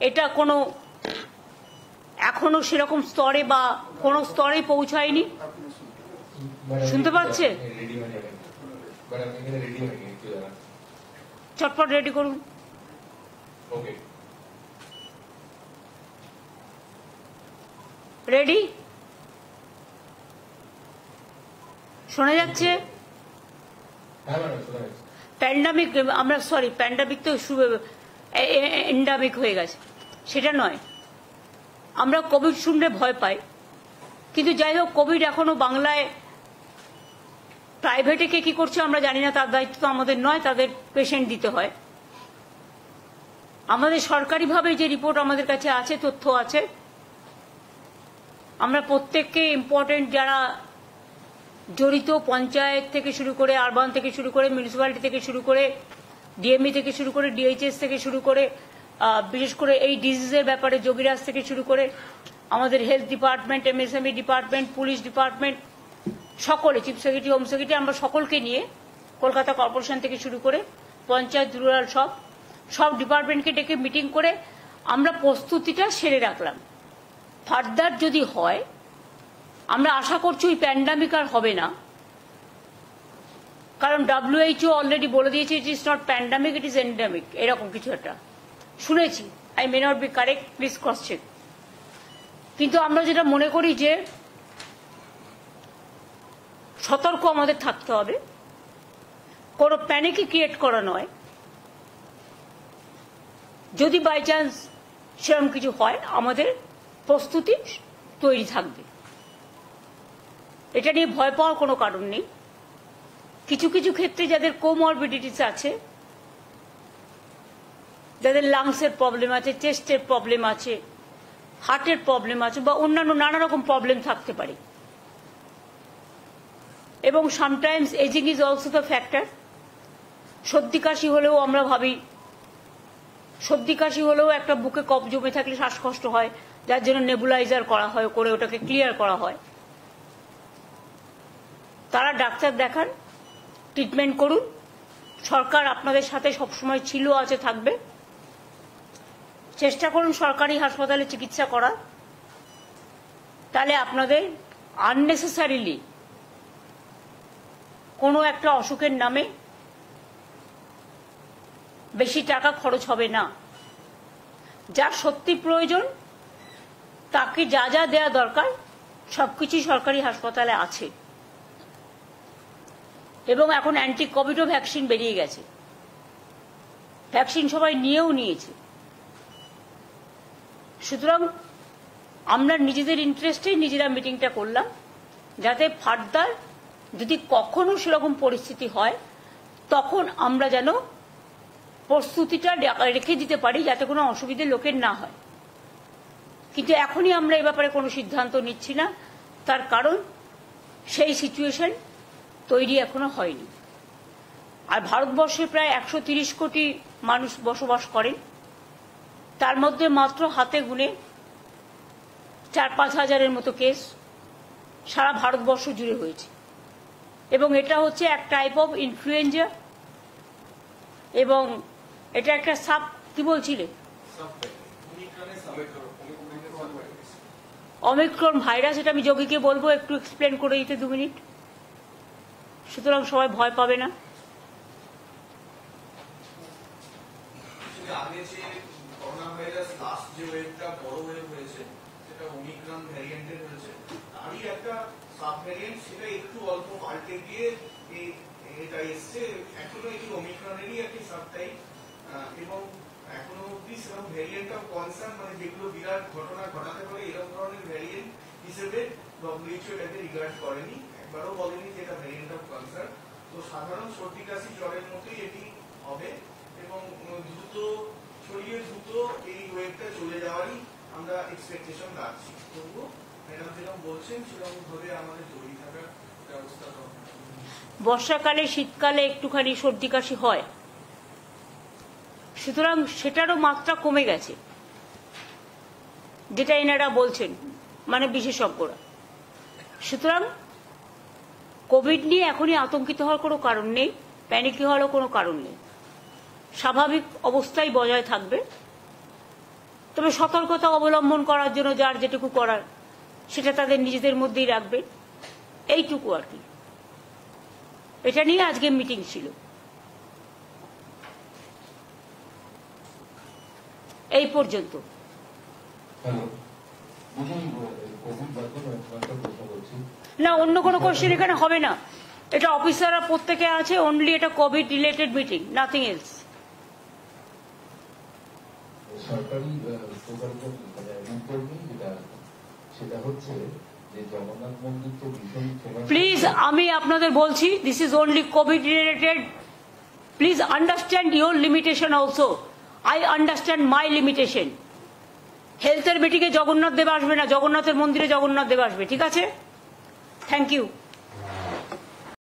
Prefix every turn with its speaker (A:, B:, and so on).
A: এটা কোনো এখনো সেরকম স্তরে বা কোনো স্তরে পৌঁছায়নি। শুনতে পাচ্ছে? চটপট রেডি করুন। রেডি? শোনা যাচ্ছে? প্যান্ডামিক, আমরা সরি প্যান্ডামিক তো এন্ডামিক হয়ে গেছে, সেটা নয়। আমরা কোভিড শুনলে ভয় পাই, কিন্তু যাই হোক, কোভিড এখনো বাংলায় প্রাইভেটে কে কি করছে আমরা জানি না, তার দায়িত্ব তো আমাদের নয়, তাদের পেশেন্ট দিতে হয়। আমাদের সরকারিভাবে যে রিপোর্ট আমাদের কাছে আছে, তথ্য আছে, আমরা প্রত্যেককে ইম্পর্টেন্ট যারা জড়িত, পঞ্চায়েত থেকে শুরু করে, আরবান থেকে শুরু করে, মিউনিসিপ্যালিটি থেকে শুরু করে, ডিএমই থেকে শুরু করে, ডিএইচএস থেকে শুরু করে, বিশেষ করে এই ডিজিজের ব্যাপারে যোগীরাজ থেকে শুরু করে, আমাদের health department, MSME department, police department, সকলে, চিফ সেক্রেটারি, হোম সেক্রেটারি, আমরা সকলকে নিয়ে কলকাতা কর্পোরেশন থেকে শুরু করে পঞ্চায়েত, রুরাল, সব ডিপার্টমেন্টকে ডেকে মিটিং করে আমরা প্রস্তুতিটা সেরে রাখলাম। ফার্দার যদি হয়, আমরা আশা করছি ওই প্যান্ডামিক আর হবে না, কারণ WHO অলরেডি বলে দিয়েছে it is not pandemic, it is endemic, এরকম কিছু একটা শুনেছি। I may not be correct, please cross check. কিন্তু আমরা যেটা মনে করি যে সতর্ক আমাদের থাকতে হবে, কোনো প্যানিকই ক্রিয়েট করা নয়। যদি বাই চান্স সেরকম কিছু হয়, আমাদের প্রস্তুতি তৈরি থাকবে, এটা নিয়ে ভয় পাওয়ার কোনো কারণ নেই। কিছু কিছু ক্ষেত্রে যাদের কোমরবিডিটিস আছে, যাদের লাংসের প্রবলেম আছে, চেস্টের প্রবলেম আছে, হার্টের প্রবলেম আছে, বা অন্যান্য নানা রকম প্রবলেম থাকতে পারে, এবং sometimes ageing is also the factor. সর্দি কাশি হলেও আমরা ভাবি, সর্দি কাশি হলেও একটা বুকে কফ জমে থাকলে শ্বাসকষ্ট হয়, যার জন্য নেবুলাইজার করা হয়, করে ওটাকে ক্লিয়ার করা হয়। তারা ডাক্তার দেখান, ট্রিটমেন্ট করুন। সরকার আপনাদের সাথে সবসময় ছিল, আছে, থাকবে। চেষ্টা করুন সরকারি হাসপাতালে চিকিৎসা করার, তাহলে আপনাদের আননেসেসারিলি কোনো একটা অসুখের নামে বেশি টাকা খরচ হবে না। যার সত্যি প্রয়োজন তাকে যা যা দেওয়া দরকার সবকিছুই সরকারি হাসপাতালে আছে, এবং এখন অ্যান্টি কোভিডও ভ্যাকসিন বেরিয়ে গেছে, ভ্যাকসিন সবাই নিয়েছে। সুতরাং আমরা নিজেদের ইন্টারেস্টেই নিজেরা মিটিংটা করলাম, যাতে ফার্দার যদি কখনো সেরকম পরিস্থিতি হয়, তখন আমরা যেন প্রস্তুতিটা রেখে দিতে পারি, যাতে কোনো অসুবিধে লোকের না হয়। কিন্তু এখনই আমরা এই ব্যাপারে কোনো সিদ্ধান্ত নিচ্ছি না, তার কারণ সেই সিচুয়েশন তৈরি এখনো হয়নি। আর ভারতবর্ষে প্রায় 130 কোটি মানুষ বসবাস করেন, তার মধ্যে মাত্র হাতে গুনে 4-5 হাজারের মতো কেস সারা ভারতবর্ষ জুড়ে হয়েছে, এবং এটা হচ্ছে এক টাইপ অফ ইনফ্লুয়েঞ্জা, এবং এটা একটা কি বলছিলে, অমিক্রন ভাইরাস। এটা আমি যোগীকে বলবো একটু এক্সপ্লেন করে দিতে 2 মিনিট, সুতরাং সবাই ভয় পাবে না।
B: এবং এখনো অব্দি সেরকম ভ্যারিয়েন্ট অফ কনসার্ন, মানে যেগুলো বিরাট ঘটনা ঘটাতে পারে, এরকম ধরনের ভ্যারিয়েন্ট হিসেবে WHO এটাকে রিগার্ড করেনি, একবারও বলেনি যে এটা ভ্যারিয়েন্ট অফ কনসার্ন। তো সাধারণ সর্দি কাশি জ্বরের মতোই এটি হবে, এবং দ্রুত ছড়িয়ে দ্রুত এই ওয়েভটা চলে যাওয়ারই আমরা এক্সপেকটেশন রাখছি। তবুও ম্যাডাম যেরকম বলছেন সেরকম ভাবে আমাদের তৈরি থাকার ব্যবস্থা করতে হবে।
A: বর্ষাকালে, শীতকালে একটুখানি সর্দি কাশি হয়, সুতরাং সেটারও মাত্রা কমে গেছে, যেটা এনারা বলছেন, মানে বিশেষজ্ঞরা। সুতরাং কোভিড নিয়ে এখনই আতঙ্কিত হওয়ার কোনো কারণ নেই, প্যানিকি হওয়ারও কোনো কারণ নেই। স্বাভাবিক অবস্থায় বজায় থাকবে, তবে সতর্কতা অবলম্বন করার জন্য যার যেটুকু করার সেটা তাদের নিজেদের মধ্যেই রাখবে, এইটুকু আর কি। এটা নিয়ে আজকে মিটিং ছিল। এই পর্যন্ত। না, অন্য কোনো কোশ্চেন এখানে হবে না। এটা অফিসাররা প্রত্যেকে আছে, অনলি এটা Covid related meeting, nothing else.
C: সরকারি প্রকল্প সেটা হচ্ছে যে জগন্নাথ মন্দির তো ভীষণ।
A: প্লিজ, আমি আপনাদের বলছি, this is only Covid related. Please understand your limitation also. I understand my limitation. হেলথের মিটিংয়ে জগন্নাথ দেব আসবে না, জগন্নাথের মন্দিরে জগন্নাথ দেব আসবে, ঠিক আছে? Thank you.